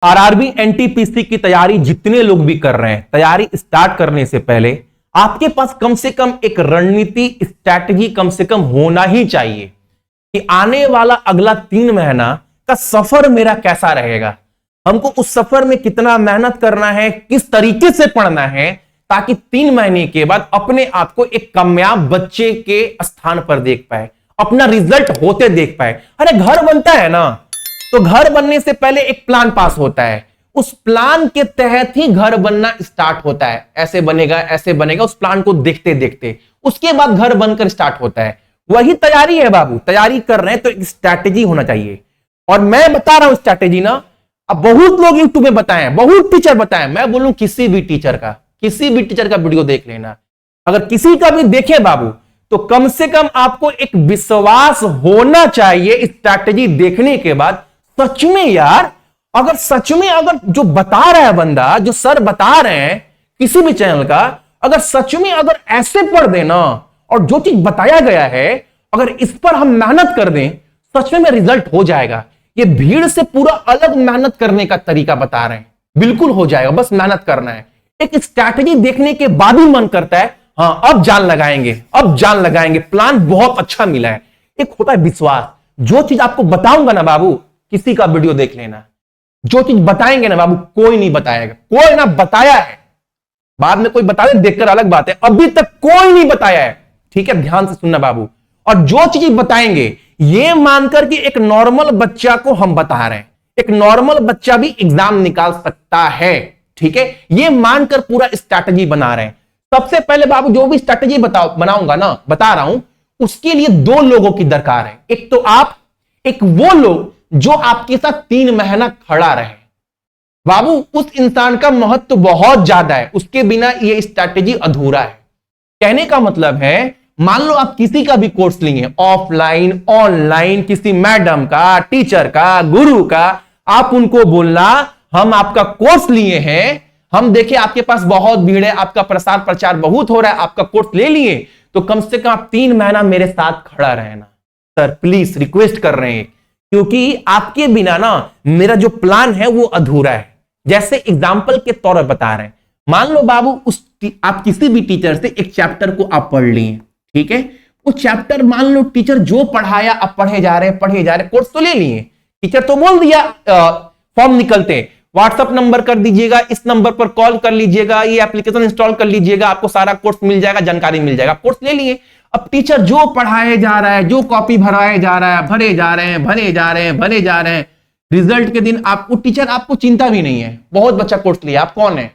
RRB NTPC की तैयारी जितने लोग भी कर रहे हैं, तैयारी स्टार्ट करने से पहले आपके पास कम से कम एक रणनीति, स्ट्रैटेजी कम से कम होना ही चाहिए कि आने वाला अगला 3 महीना का सफर मेरा कैसा रहेगा, हमको उस सफर में कितना मेहनत करना है, किस तरीके से पढ़ना है, ताकि 3 महीने के बाद अपने आप को एक कामयाब बच्चे के स्थान पर देख पाए, अपना रिजल्ट होते देख पाए। अरे घर बनता है ना, तो घर बनने से पहले एक प्लान पास होता है, उस प्लान के तहत ही घर बनना स्टार्ट होता है। ऐसे बनेगा, ऐसे बनेगा, उस प्लान को देखते देखते उसके बाद घर बनकर स्टार्ट होता है। वही तैयारी है बाबू, तैयारी कर रहे हैं तो एक स्ट्रैटेजी होना चाहिए। और मैं बता रहा हूं स्ट्रैटेजी ना, अब बहुत लोग यूट्यूब में बताए, बहुत टीचर बताए, मैं बोलूं किसी भी टीचर का वीडियो देख लेना। अगर किसी का भी देखे बाबू, तो कम से कम आपको एक विश्वास होना चाहिए स्ट्रैटेजी देखने के बाद। सच में यार, अगर सच में अगर जो बता रहा है बंदा, जो सर बता रहे हैं किसी भी चैनल का, अगर सच में अगर ऐसे पढ़ देना और जो चीज बताया गया है अगर इस पर हम मेहनत कर दें, सच में रिजल्ट हो जाएगा। ये भीड़ से पूरा अलग मेहनत करने का तरीका बता रहे हैं, बिल्कुल हो जाएगा, बस मेहनत करना है। एक स्ट्रैटेजी देखने के बाद ही मन करता है हाँ अब जान लगाएंगे, अब जान लगाएंगे, प्लान बहुत अच्छा मिला है। एक होता है विश्वास। जो चीज आपको बताऊंगा ना बाबू, किसी का वीडियो देख लेना, जो चीज बताएंगे ना बाबू कोई नहीं बताएगा, कोई ना बताया है, बाद में कोई बता दे देखकर अलग बात है, अभी तक कोई नहीं बताया है। ठीक है, ध्यान से सुनना बाबू। और जो चीज बताएंगे ये मानकर कि एक नॉर्मल बच्चा को हम बता रहे हैं, एक नॉर्मल बच्चा भी एग्जाम निकाल सकता है। ठीक है, ये मानकर पूरा स्ट्रैटेजी बना रहे हैं। सबसे पहले बाबू जो भी स्ट्रैटेजी बनाऊंगा ना, बता रहा हूं, उसके लिए 2 लोगों की दरकार है। एक तो आप, एक वो लोग जो आपके साथ 3 महीना खड़ा रहे। बाबू उस इंसान का महत्व बहुत ज्यादा है, उसके बिना ये स्ट्रैटेजी अधूरा है। कहने का मतलब है, मान लो आप किसी का भी कोर्स लेंगे, ऑफलाइन ऑनलाइन, किसी मैडम का, टीचर का, गुरु का, आप उनको बोलना हम आपका कोर्स लिए हैं, हम देखे आपके पास बहुत भीड़ है, आपका प्रसार प्रचार बहुत हो रहा है, आपका कोर्स ले लिए, तो कम से कम आप 3 महीना मेरे साथ खड़ा रहना। सर प्लीज रिक्वेस्ट कर रहे हैं, क्योंकि आपके बिना ना मेरा जो प्लान है वो अधूरा है। जैसे एग्जाम्पल के तौर पर बता रहे हैं, मान लो बाबू आप किसी भी टीचर से एक चैप्टर को आप पढ़ लिए, ठीक है, वो चैप्टर मान लो टीचर जो पढ़ाया आप पढ़े जा रहे हैं, कोर्स तो ले लिए, टीचर तो बोल दिया फॉर्म निकलते, व्हाट्सएप नंबर कर दीजिएगा, इस नंबर पर कॉल कर लीजिएगा, ये एप्लीकेशन इंस्टॉल कर लीजिएगा, आपको सारा कोर्स मिल जाएगा, जानकारी मिल जाएगा, कोर्स ले लिए। अब टीचर जो पढ़ाए जा रहा है, जो कॉपी भराए जा रहा है, भरे जा रहे हैं, रिजल्ट के दिन आपको टीचर आपको चिंता भी नहीं है, बहुत बच्चा कोर्स लिया, आप कौन है,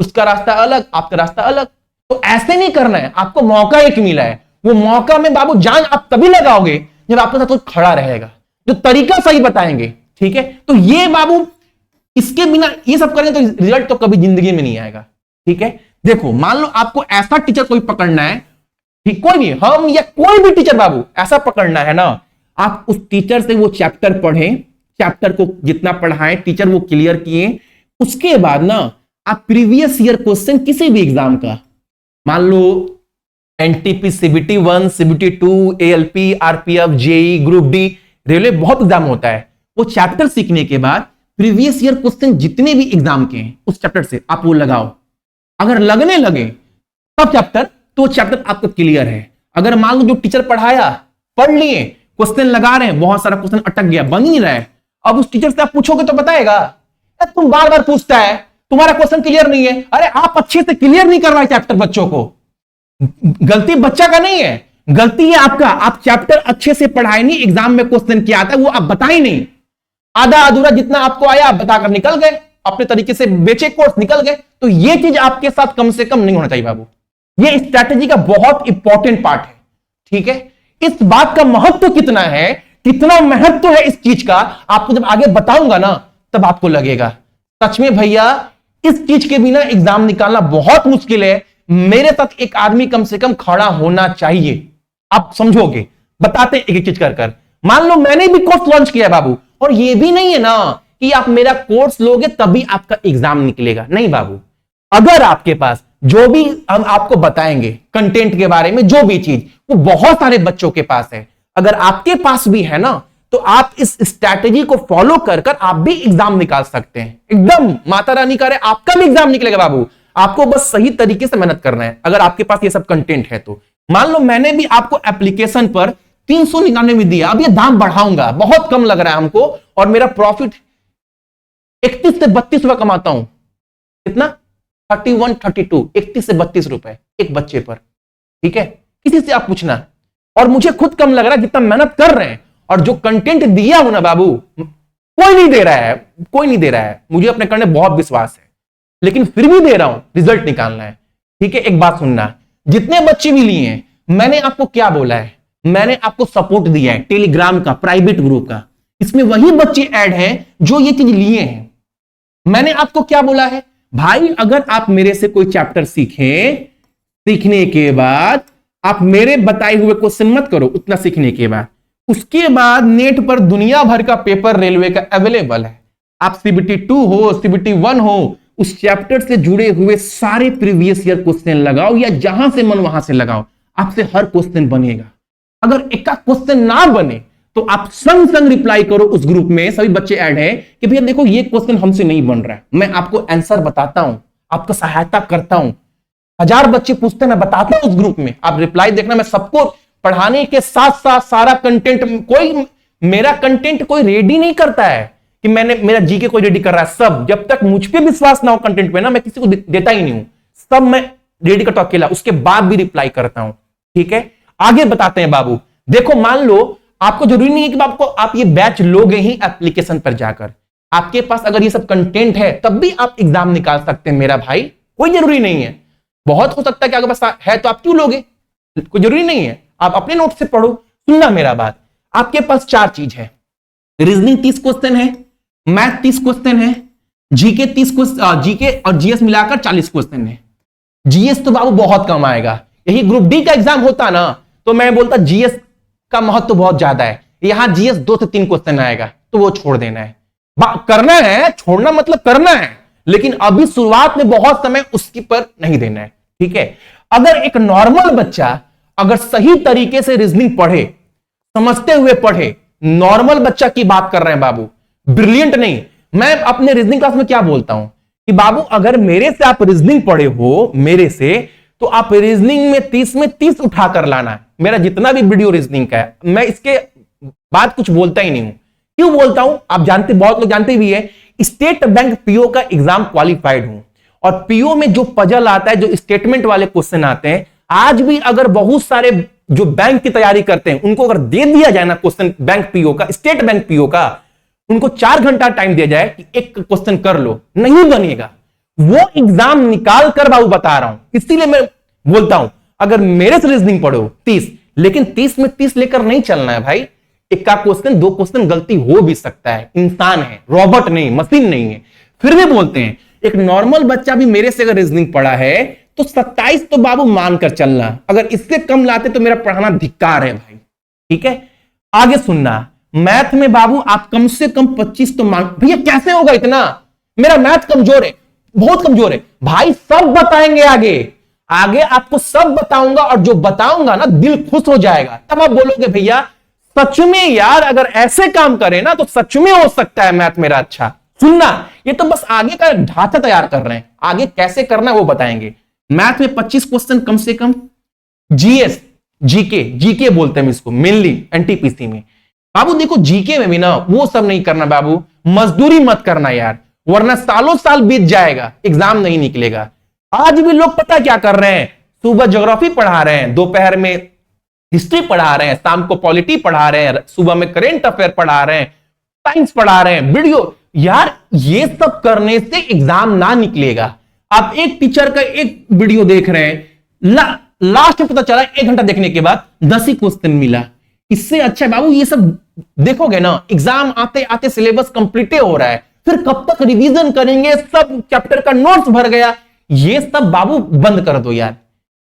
उसका रास्ता अलग, आपका रास्ता अलग। तो ऐसे नहीं करना है, आपको मौका एक मिला है, वो मौका में बाबू जान आप तभी लगाओगे जब आपके साथ कोई खड़ा रहेगा, जो तरीका सही बताएंगे। ठीक है, तो ये बाबू इसके बिना ये सब करेंगे तो रिजल्ट तो कभी जिंदगी में नहीं आएगा। ठीक है, देखो मान लो आपको ऐसा टीचर कोई पकड़ना है, ठीक, कोई भी, हम या कोई भी टीचर बाबू ऐसा पकड़ना है ना, आप उस टीचर से वो चैप्टर पढ़ें, चैप्टर को जितना पढ़ाएं टीचर वो क्लियर किए, उसके बाद ना आप प्रीवियस ईयर क्वेश्चन किसी भी एग्जाम का, मान लो NTP, CBT 1, CBT 2, ALP, RPF, JE, group D, railway, बहुत एग्जाम होता है, वो चैप्टर सीखने के बाद प्रीवियस ईयर क्वेश्चन जितने भी एग्जाम के हैं उस चैप्टर से आप वो लगाओ। अगर लगने लगे तब चैप्टर, तो वो चैप्टर आपका क्लियर है। अगर मान लो जो टीचर पढ़ाया पढ़ लिए, क्वेश्चन लगा रहे हैं, बहुत सारा क्वेश्चन अटक गया, बन नहीं रहा है, अब उस टीचर से आप पूछोगे तो बताएगा, तुम बार बार पूछता है, तुम्हारा क्वेश्चन क्लियर नहीं है। अरे आप अच्छे से क्लियर नहीं करवाए चैप्टर, बच्चों को, गलती बच्चा का नहीं है, गलती है आपका, आप चैप्टर अच्छे से पढ़ाए नहीं, एग्जाम में क्वेश्चन क्या आता है वो आप बताए नहीं, आधा अधूरा जितना आपको आया आप बताकर निकल गए, अपने तरीके से बेचे कोर्स, निकल गए। तो ये चीज आपके साथ कम से कम नहीं होना चाहिए बाबू, ये स्ट्रैटेजी का बहुत इंपॉर्टेंट पार्ट है। ठीक है, इस बात का महत्व कितना है, कितना महत्व है इस चीज का, आपको जब आगे बताऊंगा ना तब आपको लगेगा सच में भैया इस चीज के बिना एग्जाम निकालना बहुत मुश्किल है, मेरे साथ एक आदमी कम से कम खड़ा होना चाहिए। आप समझोगे, बताते एक एक चीज कर कर। मान लो मैंने भी कोर्स लॉन्च किया बाबू, और ये भी नहीं है ना कि आप मेरा कोर्स लोगे तभी आपका एग्जाम निकलेगा, नहीं बाबू, अगर आपके पास जो भी हम आपको बताएंगे कंटेंट के बारे में, जो भी चीज वो बहुत सारे बच्चों के पास है, अगर आपके पास भी है ना, तो आप इस स्ट्रैटेजी को फॉलो कर कर आप भी एग्जाम निकाल सकते हैं। एकदम माता रानी करे आपका भी एग्जाम निकलेगा बाबू। आपको बस सही तरीके से मेहनत करना है। अगर आपके पास ये सब कंटेंट है तो मान लो मैंने भी आपको एप्लीकेशन पर 399 दिया, अब ये दाम बढ़ाऊंगा, बहुत कम लग रहा है हमको और मेरा प्रॉफिट 31 से 32 रुपए कमाता हूं। कितना? 31, 32, 31 से 32 रुपए एक बच्चे पर। ठीक है, किसी से आप पूछना। और मुझे खुद कम लग रहा है जितना मेहनत कर रहे हैं, और जो कंटेंट दिया हूं ना बाबू, कोई नहीं दे रहा है, कोई नहीं दे रहा है। मुझे अपने करने बहुत विश्वास है, लेकिन फिर भी दे रहा हूं, रिजल्ट निकालना है। ठीक है, एक बात सुनना, जितने बच्चे भी लिए हैं, मैंने आपको क्या बोला है? मैंने आपको सपोर्ट दिया है टेलीग्राम का, प्राइवेट ग्रुप का। इसमें वही बच्चे ऐड हैं जो ये चीज लिए हैं। मैंने आपको क्या बोला है? भाई अगर आप मेरे से कोई चैप्टर सीखें, सीखने के बाद आप मेरे बताए हुए क्वेश्चन मत करो उतना सीखने के बाद, उसके बाद नेट पर दुनिया भर का पेपर रेलवे का अवेलेबल है। आप CBT 2 हो, CBT 1 हो, उस चैप्टर से जुड़े हुए सारे प्रीवियस ईयर क्वेश्चन लगाओ, या जहां से मन वहां से लगाओ, आपसे हर क्वेश्चन बनेगा। अगर एक का क्वेश्चन ना बने तो आप संग संग रिप्लाई करो उस ग्रुप में, सभी बच्चे ऐड हैं कि भैया देखो ये क्वेश्चन हमसे नहीं बन रहा है, मैं आपको आंसर बताता हूं, आपको सहायता करता हूं। 1000 बच्चे पूछते हैं, मैं बताता हूं उस ग्रुप में, आप रिप्लाई देखना। मैं सबको पढ़ाने के साथ साथ सारा कंटेंट, कोई मेरा कंटेंट कोई रेडी नहीं करता है कि मेरा जीके कोई रेडी कर रहा है। सब, जब तक मुझ पे विश्वास ना हो कंटेंट पे ना, मैं किसी को देता ही नहीं हूं। सब मैं रेडी करता हूं अकेला, उसके बाद भी रिप्लाई करता हूं। ठीक है, आगे बताते हैं बाबू। देखो मान लो आपको जरूरी नहीं है कि आपको आप ये बैच लोगे ही एप्लीकेशन पर जाकर, आपके पास अगर ये सब कंटेंट है तब भी आप एग्जाम निकाल सकते हैं मेरा भाई, कोई जरूरी नहीं है। बहुत हो सकता है कि अगर बस है तो आप क्यों लोगे, कोई जरूरी नहीं है, आप अपने नोट से पढ़ो। सुनना मेरा बात, आपके पास 4 चीज है। रीजनिंग 30 क्वेश्चन है, मैथ 30 क्वेश्चन है, जीके 30 क्वेश्चन, जीके और जीएस मिलाकर 40 क्वेश्चन है। जीएस तो बाबू बहुत कम आएगा। यही ग्रुप डी का एग्जाम होता ना तो मैं बोलता जीएस का महत्व तो बहुत ज्यादा है। यहां जीएस 2 से 3 क्वेश्चन आएगा तो वो छोड़ देना है। करना है, छोड़ना मतलब करना है, लेकिन अभी शुरुआत में बहुत समय उसकी पर नहीं देना है। ठीक है, अगर एक नॉर्मल बच्चा अगर सही तरीके से रीजनिंग पढ़े, समझते हुए पढ़े, नॉर्मल बच्चा की बात कर रहे हैं बाबू, ब्रिलियंट नहीं। मैं अपने रीजनिंग क्लास में क्या बोलता हूं कि बाबू अगर मेरे से आप रीजनिंग पढ़े हो, मेरे से, तो आप रीजनिंग में 30 में 30 उठा कर लाना है। मेरा जितना भी वीडियो रीजनिंग का है, मैं इसके बाद कुछ बोलता ही नहीं हूं। क्यों बोलता हूं? आप जानते, बहुत लोग जानते भी है, स्टेट बैंक पीओ का एग्जाम क्वालिफाइड हूं, और पीओ में जो पजल आता है, जो स्टेटमेंट वाले क्वेश्चन आते हैं, आज भी अगर बहुत सारे जो बैंक की तैयारी करते हैं उनको अगर दे दिया जाए ना क्वेश्चन बैंक पीओ का, स्टेट बैंक पीओ का, उनको 4 घंटा टाइम दिया जाए कि एक क्वेश्चन कर लो, नहीं बनेगा। वो एग्जाम निकाल कर बाबू बता रहा हूं। इसीलिए मैं बोलता हूं अगर मेरे से रीजनिंग पढ़ो 30, लेकिन 30 में 30 लेकर नहीं चलना है भाई। एक का क्वेश्चन, 2 क्वेश्चन गलती हो भी सकता है, इंसान है, रॉबोट नहीं, मशीन नहीं है। फिर भी बोलते हैं एक नॉर्मल बच्चा भी मेरे से अगर रीजनिंग पढ़ा है तो 27 तो बाबू मानकर चलना, अगर इससे कम लाते तो मेरा पढ़ाना धिक्कार है भाई। ठीक है, आगे सुनना, मैथ में बाबू आप कम से कम 25 तो मान। भैया कैसे होगा इतना, मेरा मैथ कमजोर है, बहुत कमजोर है भाई। सब बताएंगे आगे, आगे आपको सब बताऊंगा, और जो बताऊंगा ना दिल खुश हो जाएगा। तब आप बोलोगे भैया सच में यार अगर ऐसे काम करे ना तो सच में हो सकता है मैथ मेरा अच्छा। सुनना, ये तो बस आगे का ढांचा तैयार कर रहे हैं, आगे कैसे करना है वो बताएंगे। मैथ में 25 क्वेश्चन कम से कम, जीएस, जीके बोलते हैं इसको मेनली एनटीपीसी में। बाबू देखो जीके में भी ना वो सब नहीं करना बाबू, मजदूरी मत करना यार, वरना सालों साल बीत जाएगा, एग्जाम नहीं निकलेगा। आज भी लोग पता क्या कर रहे हैं, सुबह ज्योग्राफी पढ़ा रहे हैं, दोपहर में हिस्ट्री पढ़ा रहे हैं, शाम को पॉलिटी पढ़ा रहे हैं, सुबह में करंट अफेयर पढ़ा रहे हैं, साइंस पढ़ा रहे हैं, वीडियो। यार ये सब करने से एग्जाम ना निकलेगा। आप एक टीचर का एक वीडियो देख रहे हैं, लास्ट में पता चला 1 घंटा देखने के बाद 10 ही क्वेश्चन मिला। इससे अच्छा बाबू ये सब देखोगे ना, एग्जाम आते आते सिलेबस कंप्लीट हो रहा है, फिर कब तक रिवीजन करेंगे, सब चैप्टर का नोट्स भर गया। ये सब बाबू बंद कर दो यार,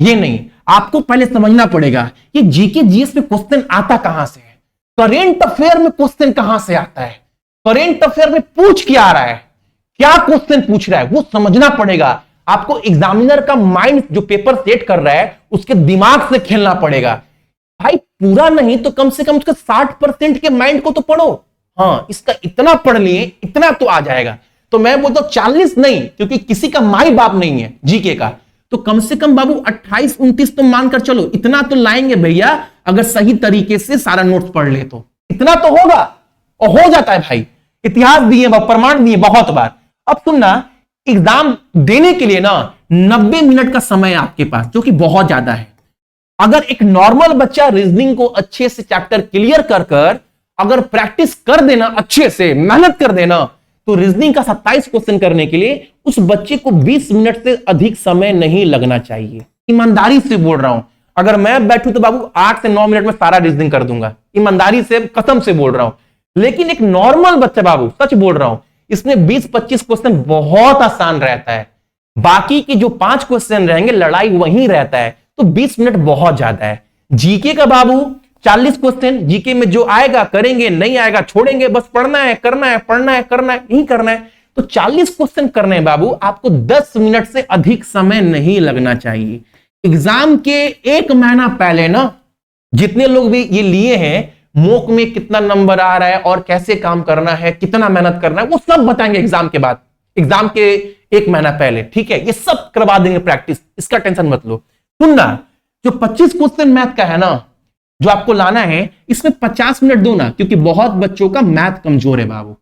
ये नहीं। आपको पहले समझना पड़ेगा कि जीके जीएस में क्वेश्चन आता कहां से है, करेंट अफेयर में क्वेश्चन कहां से आता है, करेंट अफेयर में पूछ क्या आ रहा है, क्या क्वेश्चन पूछ रहा है, वो समझना पड़ेगा। आपको एग्जामिनर का माइंड जो पेपर सेट कर रहा है उसके दिमाग से खेलना पड़ेगा। भाई पूरा नहीं तो कम से कम उसके 60% के माइंड को तो पढ़ो। हाँ, इसका इतना पढ़ लिए, इतना तो आ जाएगा। तो मैं बोलता हूं 40 नहीं, क्योंकि किसी का माई बाप नहीं है जीके का, तो कम से कम बाबू 28-29 तो मानकर चलो, इतना तो लाएंगे भैया, अगर सही तरीके से सारा नोट्स पढ़ ले तो इतना तो होगा। और हो जाता है भाई, इतिहास दिए, प्रमाण दिए बहुत बार। अब सुनना, एग्जाम देने के लिए ना 90 मिनट का समय है आपके पास, जो कि बहुत ज्यादा है। अगर एक नॉर्मल बच्चा रीजनिंग को अच्छे से चैप्टर क्लियर कर कर अगर प्रैक्टिस कर देना, अच्छे से मेहनत कर देना, तो रीजनिंग का 27 क्वेश्चन करने के लिए उस बच्चे को 20 मिनट से अधिक समय नहीं लगना चाहिए। ईमानदारी से बोल रहा हूं, अगर मैं बैठूं तो बाबू 8 से 9 मिनट में सारा रीजनिंग कर दूंगा, ईमानदारी से, कसम से बोल रहा हूं। लेकिन एक नॉर्मल बच्चा बाबू, सच बोल रहा हूं, इसमें 20-25 क्वेश्चन बहुत आसान रहता है, बाकी के जो 5 क्वेश्चन रहेंगे लड़ाई वहीं रहता है, तो 20 मिनट बहुत ज्यादा है। जीके का बाबू 40 क्वेश्चन, जीके में जो आएगा करेंगे, नहीं आएगा छोड़ेंगे, बस पढ़ना है, करना है, पढ़ना है, करना है, यही करना है। तो 40 क्वेश्चन करने हैं बाबू, आपको 10 मिनट से अधिक समय नहीं लगना चाहिए। एग्जाम के 1 महीना पहले ना, जितने लोग भी ये लिए हैं मॉक में कितना नंबर आ रहा है और कैसे काम करना है, कितना मेहनत करना है, वो सब बताएंगे एग्जाम के बाद, एग्जाम के 1 महीना पहले, ठीक है? ये सब करवा देंगे प्रैक्टिस, इसका टेंशन मत लो। सुनना, जो 25 क्वेश्चन मैथ का है ना, जो आपको लाना है, इसमें 50 मिनट दो ना, क्योंकि बहुत बच्चों का मैथ कमजोर है बाबू।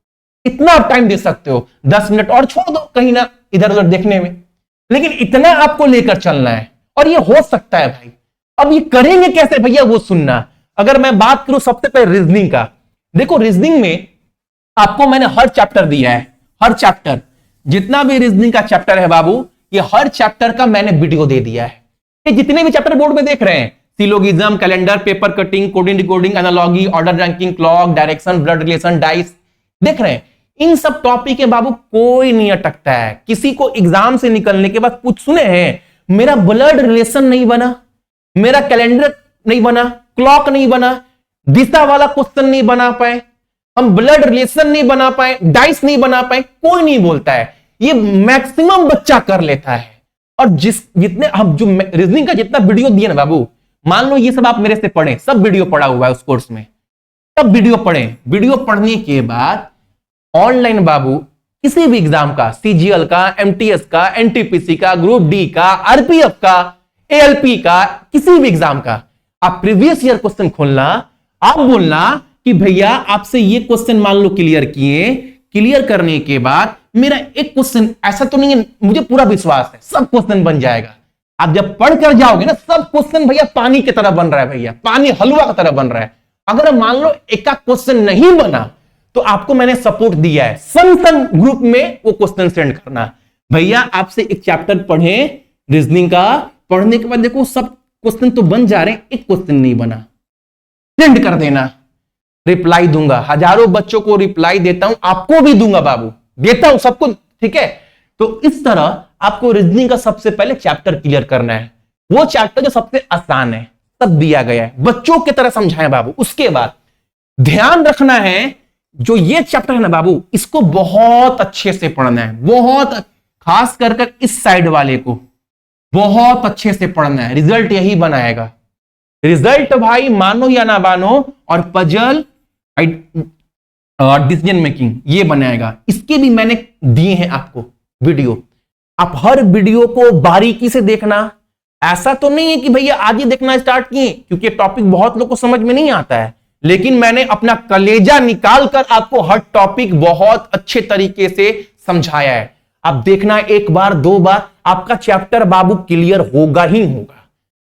इतना टाइम दे सकते हो, 10 मिनट और छोड़ दो कहीं ना इधर उधर देखने में, लेकिन इतना आपको लेकर चलना है, और ये हो सकता है भाई। अब ये करेंगे कैसे भैया, वो सुनना। अगर मैं बात करूं सबसे पहले रीजनिंग का, देखो रीजनिंग में आपको मैंने हर चैप्टर दिया है, हर चैप्टर, जितना भी रीजनिंग का चैप्टर है बाबू, ये हर चैप्टर का मैंने वीडियो दे दिया है। ये जितने भी चैप्टर बोर्ड में देख रहे हैं, syllogism, calendar, paper cutting, coding decoding, analogy, order ranking, clock, direction, blood relation, dice, देख रहे हैं, इन सब टॉपिक है बाबू, कोई नहीं अटकता है। किसी को एग्जाम से निकलने के बाद कुछ सुने हैं, मेरा ब्लड रिलेशन नहीं बना, मेरा कैलेंडर नहीं बना, क्लॉक नहीं बना, दिशा वाला क्वेश्चन नहीं बना पाए, हम ब्लड रिलेशन नहीं बना पाए, डाइस नहीं बना पाए, कोई नहीं बोलता है। ये मैक्सिमम बच्चा कर लेता है। और जितने हम जो रीजनिंग का जितना वीडियो दिए ना बाबू, मान लो ये सब आप मेरे से पढ़े, सब वीडियो पढ़ा हुआ है उस कोर्स में, सब वीडियो पढ़े। वीडियो पढ़ने के बाद ऑनलाइन बाबू किसी भी एग्जाम का, सीजीएल का, एमटीएस का, एनटीपीसी का, ग्रुप डी का, आरपीएफ का, एएलपी का, किसी भी एग्जाम का आप प्रीवियस ईयर क्वेश्चन खोलना, आप बोलना कि भैया आपसे ये क्वेश्चन मान लो क्लियर किए, क्लियर करने के बाद मेरा एक क्वेश्चन, ऐसा तो नहीं है, मुझे पूरा विश्वास है सब क्वेश्चन बन जाएगा। आप जब पढ़ कर जाओगे ना, सब क्वेश्चन भैया पानी की तरह बन रहा है, भैया पानी हलवा की तरह बन रहा है। अगर मान लो एक का क्वेश्चन नहीं बना, तो आपको मैंने सपोर्ट दिया है, सम ग्रुप में वो क्वेश्चन सेंड करना। भैया आपसे एक चैप्टर पढ़े रीजनिंग का, पढ़ने के बाद देखो सब क्वेश्चन तो बन जा रहे हैं, एक क्वेश्चन नहीं बना, सेंड कर देना, रिप्लाई दूंगा। हजारों बच्चों को रिप्लाई देता हूं, आपको भी दूंगा बाबू, देता हूं सबको, ठीक है? तो इस तरह आपको रीजनिंग का सबसे पहले चैप्टर क्लियर करना है, वो चैप्टर जो सबसे आसान है, सब दिया गया है, बच्चों की तरह समझाएं बाबू। उसके बाद ध्यान रखना है, जो ये चैप्टर है ना बाबू, इसको बहुत अच्छे से पढ़ना है, बहुत, खास कर इस साइड वाले को बहुत अच्छे से पढ़ना है। रिजल्ट यही बनाएगा, रिजल्ट भाई मानो या ना मानो, और पजल डिसीजन मेकिंग ये बनाएगा। इसके भी मैंने दिए हैं आपको वीडियो, आप हर वीडियो को बारीकी से देखना। ऐसा तो नहीं है कि भैया आज ही देखना स्टार्ट किए, क्योंकि टॉपिक बहुत लोग को समझ में नहीं आता है, लेकिन मैंने अपना कलेजा निकाल कर आपको हर टॉपिक बहुत अच्छे तरीके से समझाया है। आप देखना, एक बार 2 बार आपका चैप्टर बाबू क्लियर होगा ही होगा।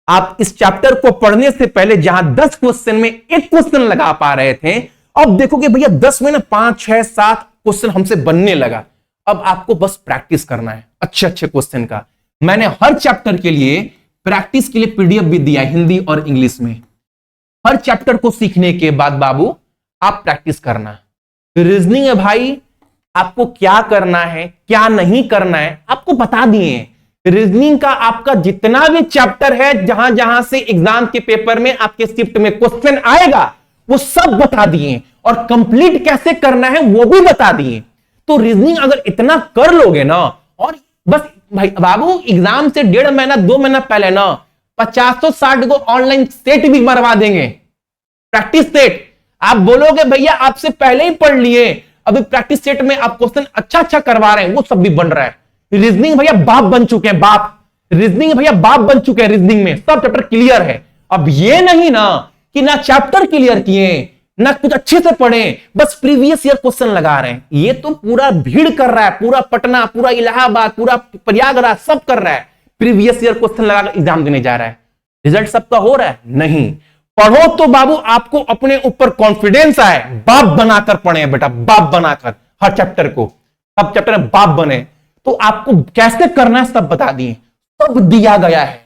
आप इस चैप्टर को पढ़ने से पहले जहां 10 क्वेश्चन में एक क्वेश्चन लगा पा रहे थे, अब देखोगे भैया 10 में ना 5, 6, 7 क्वेश्चन हमसे बनने लगा। अब आपको बस प्रैक्टिस करना है अच्छे अच्छे क्वेश्चन का। मैंने हर चैप्टर के लिए प्रैक्टिस के लिए पीडीएफ भी दिया है, हिंदी और इंग्लिश में। हर चैप्टर को सीखने के बाद बाबू आप प्रैक्टिस करना। रीजनिंग है भाई, आपको क्या करना है क्या नहीं करना है आपको बता दिए। रीजनिंग का आपका जितना भी चैप्टर है, जहां जहां से एग्जाम के पेपर में आपके शिफ्ट में क्वेश्चन आएगा, वो सब बता दिए, और कंप्लीट कैसे करना है वो भी बता दिए। तो रीजनिंग अगर इतना कर लोगे ना, और बस भाई बाबू एग्जाम से 1.5 महीना 2 महीना पहले ना 50-60 को ऑनलाइन सेट भी मरवा देंगे, प्रैक्टिस सेट। आप बोलोगे भैया आपसे पहले ही पढ़ लिए, अभी प्रैक्टिस सेट में आप क्वेश्चन अच्छा करवा रहे हैं, वो सब भी बन रहा है। रीजनिंग भैया बाप बन चुके हैं, बाप। रीजनिंग भैया बाप बन चुके हैं, रीजनिंग में सब चैप्टर क्लियर है। अब ये नहीं ना कि ना चैप्टर क्लियर किए ना कुछ अच्छे से पढ़े, बस प्रीवियस ईयर क्वेश्चन लगा रहे हैं। ये तो पूरा भीड़ कर रहा है, पूरा पटना, पूरा इलाहाबाद, पूरा प्रयागराज सब कर रहा है, प्रीवियस ईयर क्वेश्चन लगाकर एग्जाम देने जा रहा है। रिजल्ट सबका हो रहा है? नहीं। पढ़ो तो बाबू आपको अपने ऊपर कॉन्फिडेंस आए, बाप बनाकर पढ़े बेटा, बाप बनाकर हर चैप्टर को, सब चैप्टर में बाप बने। तो आपको कैसे करना है सब बता दिए, सब दिया गया है।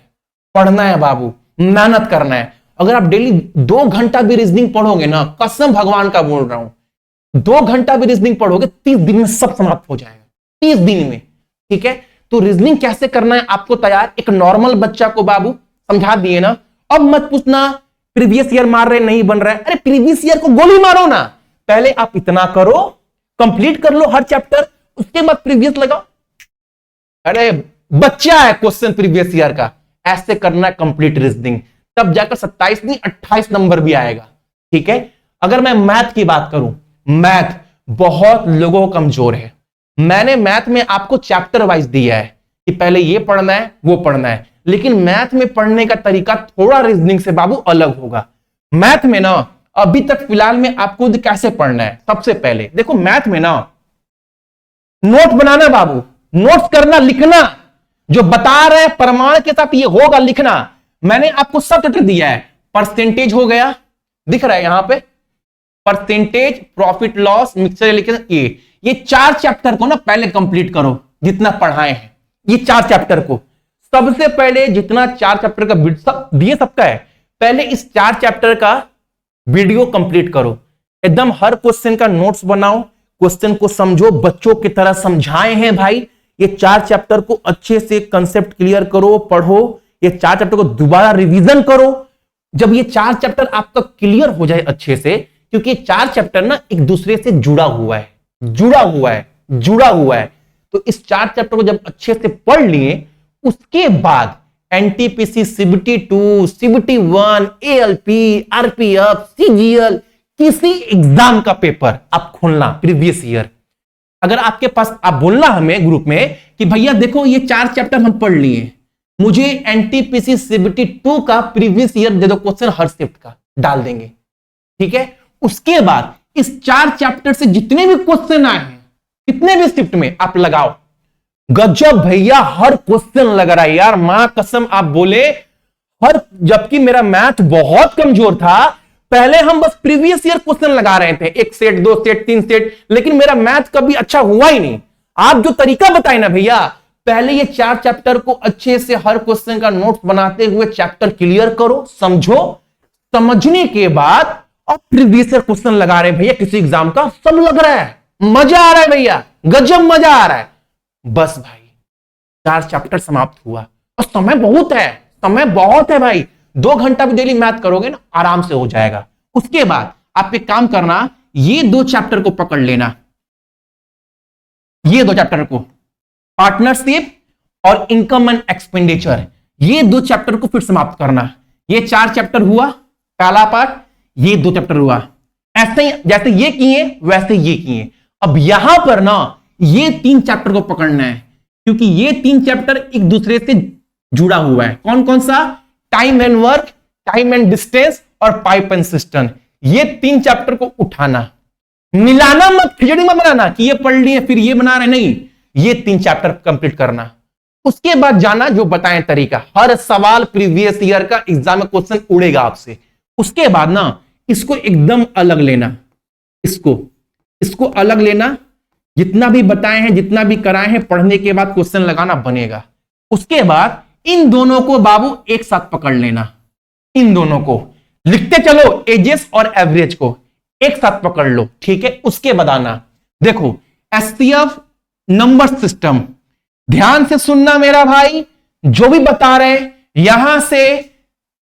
पढ़ना है बाबू, मेहनत करना है। अगर आप डेली 2 घंटा भी रीजनिंग पढ़ोगे ना, कसम भगवान का बोल रहा हूं, 2 घंटा भी रीजनिंग पढ़ोगे 30 दिन में सब समाप्त हो जाएगा, 30 दिन में। ठीक है, तो रीजनिंग कैसे करना है आपको तैयार, एक नॉर्मल बच्चा को बाबू समझा दिए ना। अब मत पूछना प्रीवियस ईयर मार रहे नहीं बन रहा है, अरे प्रीवियस ईयर को गोली मारो ना, पहले आप इतना करो, कंप्लीट कर लो हर चैप्टर, उसके बाद प्रीवियस लगाओ। अरे बच्चा है क्वेश्चन प्रीवियस ईयर का, ऐसे करना है कंप्लीट रीजनिंग, तब जाकर 27 नहीं 28 नंबर भी आएगा। ठीक है, अगर मैं मैथ की बात करूं, मैथ बहुत लोगों को कमजोर है। मैंने मैथ में आपको चैप्टर वाइज दिया है कि पहले ये पढ़ना है वो पढ़ना है, लेकिन मैथ में पढ़ने का तरीका थोड़ा रीजनिंग से बाबू अलग होगा। मैथ में ना अभी तक फिलहाल में आपको कैसे पढ़ना है, सबसे पहले देखो मैथ में ना नोट बनाना बाबू, नोट्स करना, लिखना, जो बता रहे हैं प्रमाण के साथ ये होगा लिखना। मैंने आपको सब चैप्टर दिया है, परसेंटेज हो गया, दिख रहा है यहां पे, परसेंटेज, प्रॉफिट लॉस, मिक्सचर लिखे, ये 4 चैप्टर को ना पहले कंप्लीट करो, जितना पढ़ाए हैं ये 4 चैप्टर को। सबसे पहले जितना 4 चैप्टर का सब दिए सबका है, पहले इस 4 चैप्टर का वीडियो कंप्लीट करो, एकदम हर क्वेश्चन का नोट्स बनाओ, क्वेश्चन को समझो, बच्चों की तरह समझाए हैं भाई। ये 4 चैप्टर को अच्छे से कंसेप्ट क्लियर करो, पढ़ो, ये 4 चैप्टर को दोबारा रिवीजन करो। जब ये 4 चैप्टर आपका क्लियर हो जाए अच्छे से, क्योंकि ये 4 चैप्टर ना एक दूसरे से जुड़ा हुआ है, तो इस 4 चैप्टर को जब अच्छे से पढ़ लिए, उसके बाद NTPC, CBT 2, CBT 1, ALP, RPF, CGL, किसी एग्जाम का पेपर आप खोलना प्रीवियस ईयर। अगर आपके पास, आप बोलना हमें ग्रुप में कि भैया देखो ये 4 चैप्टर हम पढ़ लिए, मुझे एनटीपीसी सीबीटी 2 का प्रीवियस ईयर दे दो, क्वेश्चन हर शिफ्ट का डाल देंगे। ठीक है, उसके बाद इस 4 चैप्टर से जितने भी क्वेश्चन आए हैं, कितने भी शिफ्ट में आप लगाओ, गजब भैया हर क्वेश्चन लग रहा है यार, मां कसम आप बोले हर, जबकि मेरा मैथ बहुत कमजोर था, पहले हम बस प्रीवियस ईयर क्वेश्चन लगा रहे थे, 1 सेट 2 सेट 3 सेट, लेकिन मेरा मैथ कभी अच्छा हुआ ही नहीं। आप जो तरीका बताए ना भैया, पहले ये 4 चैप्टर को अच्छे से हर क्वेश्चन का नोट्स बनाते हुए चैप्टर क्लियर करो, समझो, समझने के बाद अब प्रीवियस ईयर क्वेश्चन लगा रहे हैं भैया किसी एग्जाम का, सब लग रहा है, मजा आ रहा है भैया, गजब मजा आ रहा है। बस भाई 4 चैप्टर समाप्त हुआ, और समय बहुत है, समय बहुत है भाई, 2 घंटा भी डेली मैथ करोगे ना आराम से हो जाएगा। उसके बाद आप एक काम करना, ये 2 चैप्टर को पकड़ लेना, ये 2 चैप्टर को, पार्टनरशिप और इनकम एंड एक्सपेंडिचर, ये 2 चैप्टर को फिर समाप्त करना। ये 4 चैप्टर हुआ पहला पार्ट, ये 2 चैप्टर हुआ, ऐसे ही जैसे ये किए वैसे ये किए। अब यहां पर ना ये 3 चैप्टर को पकड़ना है, क्योंकि ये 3 चैप्टर एक दूसरे से जुड़ा हुआ है। कौन कौन सा? Time and work, time and distance और पाइप एंड सिस्टम। ये 3 चैप्टर को उठाना, मिलाना मत, खिचड़ी मत बनाना कि ये पढ़ लिए फिर ये बना रहे, नहीं, ये 3 चैप्टर कंप्लीट करना। उसके बाद जाना जो बताएं तरीका, हर सवाल प्रीवियस ईयर का एग्जाम में क्वेश्चन उड़ेगा आपसे। उसके बाद ना इसको एकदम अलग लेना, इसको अलग लेना, जितना भी बताए हैं जितना भी कराए हैं, पढ़ने के बाद क्वेश्चन लगाना बनेगा। उसके बाद इन दोनों को बाबू एक साथ पकड़ लेना, इन दोनों को लिखते चलो, एजेस और एवरेज को एक साथ पकड़ लो। ठीक है, उसके बाद आना, देखो एचसीएफ नंबर सिस्टम, ध्यान से सुनना मेरा भाई, जो भी बता रहे हैं यहां से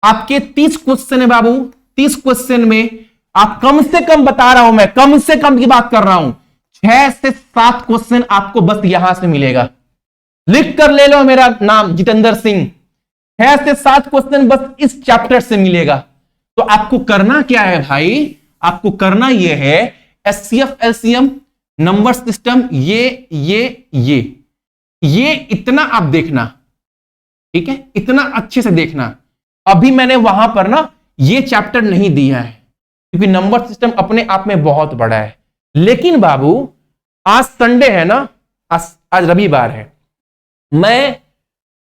आपके 30 क्वेश्चन है बाबू, 30 क्वेश्चन में आप कम से कम बता रहा हूं, मैं कम से कम की बात कर रहा हूं, 6 से 7 क्वेश्चन आपको बस यहां से मिलेगा। लिख कर ले लो मेरा नाम जितेंद्र सिंह, 6 से 7 क्वेश्चन बस इस चैप्टर से मिलेगा। तो आपको करना क्या है भाई, आपको करना यह है एचसीएफ, एलसीएम, नंबर सिस्टम, ये इतना आप देखना, ठीक है, इतना अच्छे से देखना। अभी मैंने वहां पर ना ये चैप्टर नहीं दिया है क्योंकि नंबर सिस्टम अपने आप में बहुत बड़ा है। लेकिन बाबू आज संडे है ना, आज रविवार है, मैं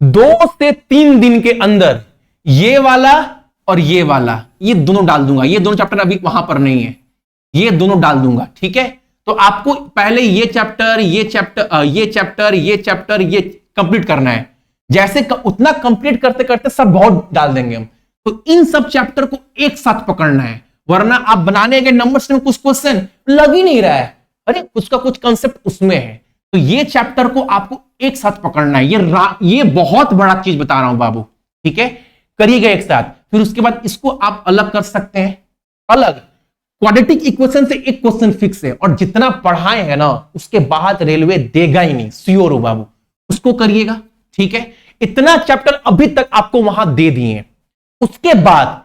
2 से 3 दिन के अंदर ये वाला और ये वाला, ये दोनों डाल दूंगा। ये दोनों चैप्टर अभी वहां पर नहीं है, ये दोनों डाल दूंगा, ठीक है। तो आपको पहले ये चैप्टर ये कंप्लीट करना है। जैसे उतना कंप्लीट करते करते सब बहुत डाल देंगे हम। तो इन सब चैप्टर को एक साथ पकड़ना है, वरना आप बनाने के नंबर से कुछ क्वेश्चन लग ही नहीं रहा है, अरे कुछ का कुछ कंसेप्ट उसमें है। तो ये चैप्टर को आपको एक साथ पकड़ना है। ये बहुत बड़ा चीज बता रहा हूं बाबू, ठीक है, करिएगा एक साथ। फिर उसके बाद इसको आप अलग कर सकते हैं, अलग क्वाड्रेटिक इक्वेशन से एक क्वेश्चन फिक्स है, और जितना पढ़ाए हैं ना उसके बाद रेलवे देगा ही नहीं, श्योर हो बाबू, उसको करिएगा, ठीक है। इतना चैप्टर अभी तक आपको वहां दे दिए। उसके बाद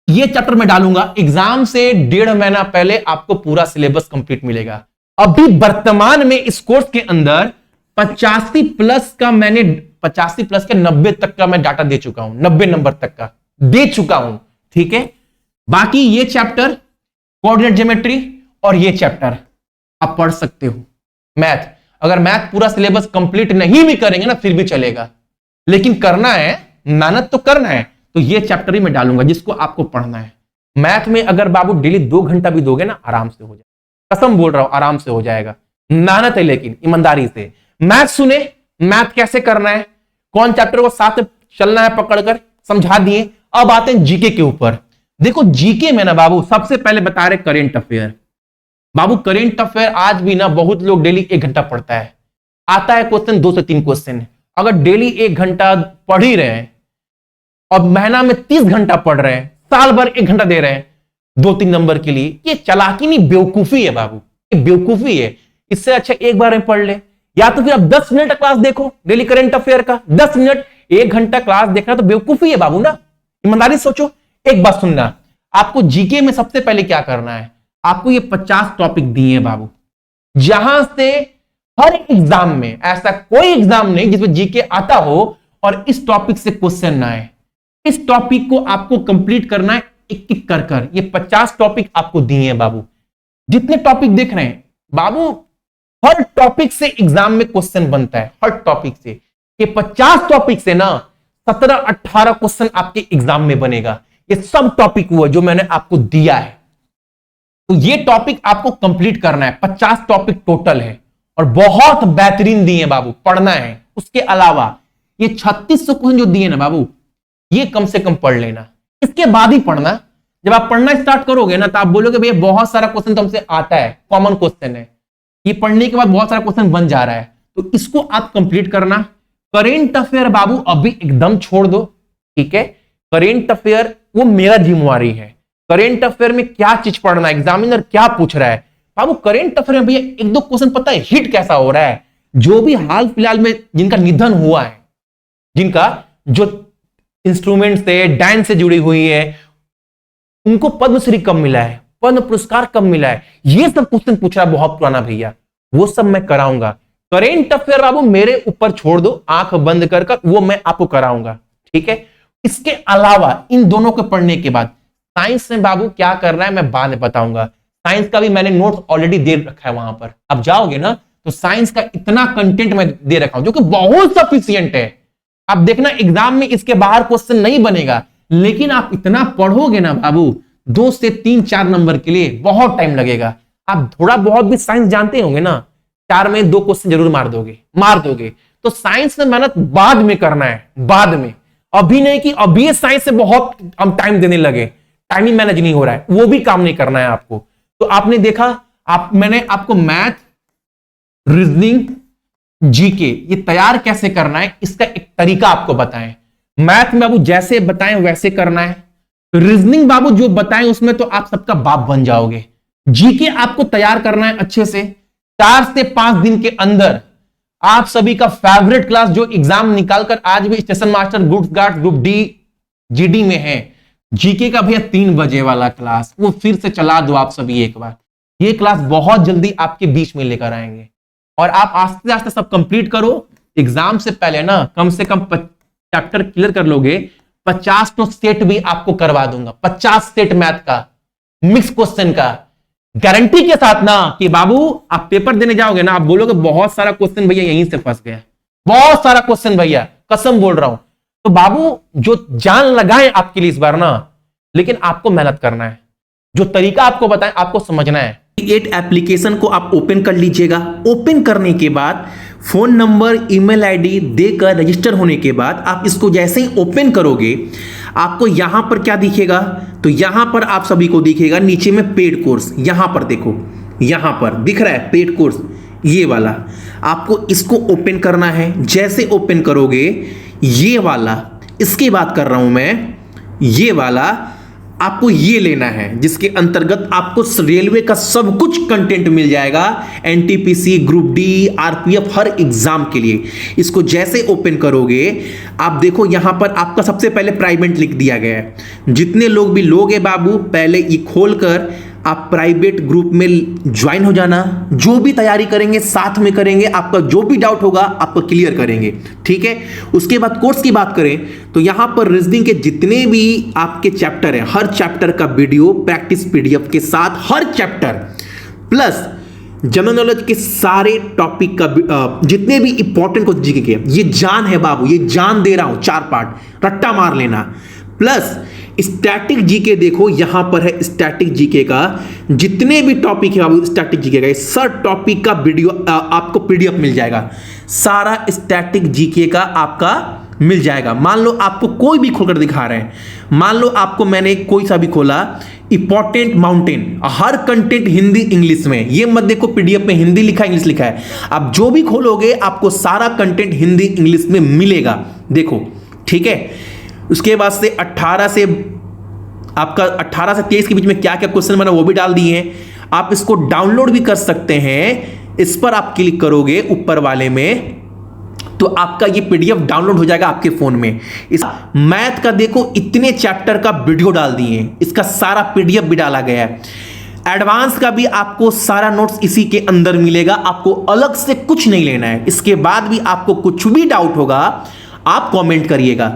ये चैप्टर मैं डालूंगा, एग्जाम से 1.5 महीना पहले आपको पूरा सिलेबस कंप्लीट मिलेगा। अभी वर्तमान में इस कोर्स के अंदर 85 प्लस का मैंने 85 प्लस के 90 तक का मैं डाटा दे चुका हूं, 90 नंबर तक का दे चुका हूं, ठीक है। बाकी ये चैप्टर कोऑर्डिनेट ज्योमेट्री और ये चैप्टर आप पढ़ सकते हो। मैथ, अगर मैथ पूरा सिलेबस कंप्लीट नहीं भी करेंगे ना फिर भी चलेगा, लेकिन करना है, मेहनत तो करना है। तो ये चैप्टर ही मैं डालूंगा जिसको आपको पढ़ना है। मैथ में अगर बाबू डेली 2 घंटा भी दोगे ना आराम से हो जाएगा, कसम बोल रहा हूं आराम से हो जाएगा। मेहनत है लेकिन ईमानदारी से। मैथ सुने, मैथ कैसे करना है, कौन चैप्टर को साथ चलना है पकड़कर, समझा दिए। अब आते हैं जीके के ऊपर। देखो जीके में ना बाबू सबसे पहले बता रहे करेंट अफेयर। बाबू करेंट अफेयर आज भी ना बहुत लोग डेली 1 घंटा पढ़ता है, आता है क्वेश्चन 2 से 3 क्वेश्चन। अगर डेली 1 घंटा पढ़ ही रहे हैं और महीना में 30 घंटा पढ़ रहे हैं, साल भर 1 घंटा दे रहे हैं 2-3 नंबर के लिए, ये चालाकी नहीं बेवकूफी है बाबू, ये बेवकूफी है। इससे अच्छा एक बार में पढ़ ले, या तो फिर आप 10 मिनट क्लास देखो डेली करंट अफेयर का, 10 मिनट 1 घंटा क्लास देखना तो बेवकूफी है बाबू ना, ईमानदारी सोचो। एक बात सुनना, आपको जीके में सबसे पहले क्या करना है, आपको ये 50 टॉपिक दिए हैं बाबू, जहां से हर एग्जाम में, ऐसा कोई एग्जाम नहीं जिसमें जीके आता हो और इस टॉपिक से क्वेश्चन ना आए। इस टॉपिक को आपको कंप्लीट करना है एक एक कर कर। ये 50 टॉपिक आपको दिए हैं बाबू। जितने टॉपिक देख रहे हैं बाबू, हर टॉपिक से एग्जाम में क्वेश्चन बनता है, हर टॉपिक से। ये 50 टॉपिक से ना 17-18 क्वेश्चन आपके एग्जाम में बनेगा। ये सब टॉपिक हुआ जो मैंने आपको दिया है, तो ये टॉपिक आपको कंप्लीट करना है। 50 टॉपिक टोटल है और बहुत बेहतरीन दिए हैं बाबू, पढ़ना है। उसके अलावा ये 3600 क्वेश्चन जो दिए ना बाबू, ये कम से कम पढ़ लेना, इसके बाद ही पढ़ना। जब आप पढ़ना स्टार्ट करोगे ना तो आप बोलोगे भैया बहुत सारा क्वेश्चन तो हमसे आता है, कॉमन क्वेश्चन है, ये पढ़ने के बाद बहुत सारा क्वेश्चन बन जा रहा है, तो इसको आप कंप्लीट करना। करेंट अफेयर बाबू अभी एकदम छोड़ दो, ठीक है। करेंट अफेयर वो मेरा जिम्मेवारी है। करेंट अफेयर में क्या चीज पढ़ना है, एग्जामिनर क्या पूछ रहा है बाबू। करेंट अफेयर में भैया 1-2 क्वेश्चन पता है हिट कैसा हो रहा है, जो भी हाल फिलहाल में जिनका निधन हुआ है, जिनका जो इंस्ट्रूमेंट से डांस से जुड़ी हुई है, उनको पद्मश्री कब मिला है, पद्म पुरस्कार कब मिला है, ये सब क्वेश्चन पूछ रहा है बहुत पुराना भैया, वो सब मैं कराऊंगा। करेंट अफेयर बाबू मेरे ऊपर छोड़ दो, आंख बंद कर वो मैं आपको कराऊंगा, ठीक है। इसके अलावा इन दोनों को पढ़ने के बाद साइंस में बाबू क्या करना है मैं बाद में बताऊंगा। साइंस का भी मैंने नोट्स ऑलरेडी दे रखा है, वहां पर आप जाओगे ना तो साइंस का इतना कंटेंट मैं दे रखा हूं जो कि बहुत सफिशिएंट है। आप देखना एग्जाम में इसके बाहर क्वेश्चन नहीं बनेगा, लेकिन आप इतना पढ़ोगे ना बाबू 2 से 3-4 नंबर के लिए बहुत टाइम लगेगा। आप थोड़ा बहुत भी साइंस जानते होंगे ना, 4 में 2 क्वेश्चन जरूर मार दोगे। तो साइंस में मेहनत बाद में करना है, बाद में, अभी नहीं कि अभी साइंस से बहुत हम टाइम देने लगे, टाइमिंग मैनेज नहीं हो रहा है, वो भी काम नहीं करना है आपको। तो आपने देखा, मैंने आपको मैथ, रीजनिंग, जीके ये तैयार कैसे करना है इसका एक तरीका आपको बताएं। मैथ में बाबू जैसे बताएं वैसे करना है, रीजनिंग बाबू जो बताएं उसमें तो आप सबका बाप बन जाओगे। जीके आपको तैयार करना है अच्छे से, 4 से 5 दिन के अंदर आप सभी का फेवरेट क्लास जो एग्जाम निकालकर आज भी station master group D GD में है, जीके का भैया 3 बजे वाला क्लास, वो फिर से चला दो आप सभी एक बार। ये क्लास बहुत जल्दी आपके बीच में लेकर आएंगे और आप आस्ते आस्ते सब कंप्लीट करो। एग्जाम से पहले ना कम से कम चैप्टर क्लियर कर लोगे, 50 तो सेट भी आपको करवा दूंगा, 50 सेट मैथ का, मिक्स क्वेश्चन का, गारंटी के साथ ना कि बाबू आप पेपर देने जाओगे ना, आप बोलोगे बहुत सारा क्वेश्चन भैया यहीं से फंस गया, बहुत सारा क्वेश्चन भैया, कसम बोल रहा हूं। तो बाबू जो जान लगाए आपके लिए इस बार ना, लेकिन आपको मेहनत करना है, जो तरीका आपको बताएं आपको समझना है। 8 एप्लीकेशन को आप ओपन कर लीजिएगा। ओपन करने के बाद फोन नंबर, ईमेल आईडी देकर रजिस्टर होने के बाद आप इसको जैसे ही ओपन करोगे आपको यहां पर क्या दिखेगा, तो यहां पर आप सभी को दिखेगा नीचे में पेड कोर्स। यहां पर देखो, यहां पर दिख रहा है पेड कोर्स, ये वाला आपको इसको ओपन करना है। जैसे ओपन करोगे ये वाला, इसकी बात कर रहा हूं मैं, ये वाला आपको ये लेना है, जिसके अंतर्गत आपको रेलवे का सब कुछ कंटेंट मिल जाएगा, एनटीपीसी, ग्रुप डी, आरपीएफ, हर एग्जाम के लिए। इसको जैसे ओपन करोगे आप देखो यहां पर आपका सबसे पहले प्राइवेट लिख दिया गया है। जितने लोग भी लोगे बाबू, पहले ये खोलकर आप प्राइवेट ग्रुप में ज्वाइन हो जाना। जो भी तैयारी करेंगे साथ में करेंगे, आपका जो भी डाउट होगा आपको क्लियर करेंगे, ठीक है। उसके बाद कोर्स की बात करें तो यहां पर रीजनिंग के जितने भी आपके चैप्टर हैं, हर चैप्टर का वीडियो प्रैक्टिस पीडीएफ के साथ, हर चैप्टर प्लस जनरल नॉलेज के सारे टॉपिक का जितने भी इंपॉर्टेंट क्वेश्चन जीके के, ये जान है बाबू, ये जान दे रहा हूं, 4 पार्ट रट्टा मार लेना। प्लस स्टैटिक जीके देखो, यहां पर है स्टैटिक जीके का, जितने भी टॉपिक है बाबू स्टैटिक जीके का, सर टॉपिक का वीडियो आपको पीडीएफ मिल जाएगा, सारा स्टैटिक जीके का आपका मिल जाएगा। मान लो आपको कोई भी खोलकर दिखा रहे हैं, मान लो आपको मैंने कोई सा भी खोला, इंपॉर्टेंट माउंटेन, हर कंटेंट हिंदी इंग्लिश में, ये मत देखो पीडीएफ में हिंदी लिखा है इंग्लिश लिखा है, आप जो भी खोलोगे आपको सारा कंटेंट हिंदी इंग्लिश में मिलेगा, देखो, ठीक है। उसके बाद से 18 से आपका 18 से 23 के बीच में क्या क्या क्वेश्चन मैंने वो भी डाल दिए हैं। आप इसको डाउनलोड भी कर सकते हैं, इस पर आप क्लिक करोगे ऊपर वाले में तो आपका ये पीडीएफ डाउनलोड हो जाएगा आपके फोन में। इस मैथ का देखो इतने चैप्टर का वीडियो डाल दिए हैं, इसका सारा पीडीएफ भी डाला गया है। एडवांस का भी आपको सारा नोट्स इसी के अंदर मिलेगा, आपको अलग से कुछ नहीं लेना है। इसके बाद भी आपको कुछ भी डाउट होगा आप कमेंट करिएगा।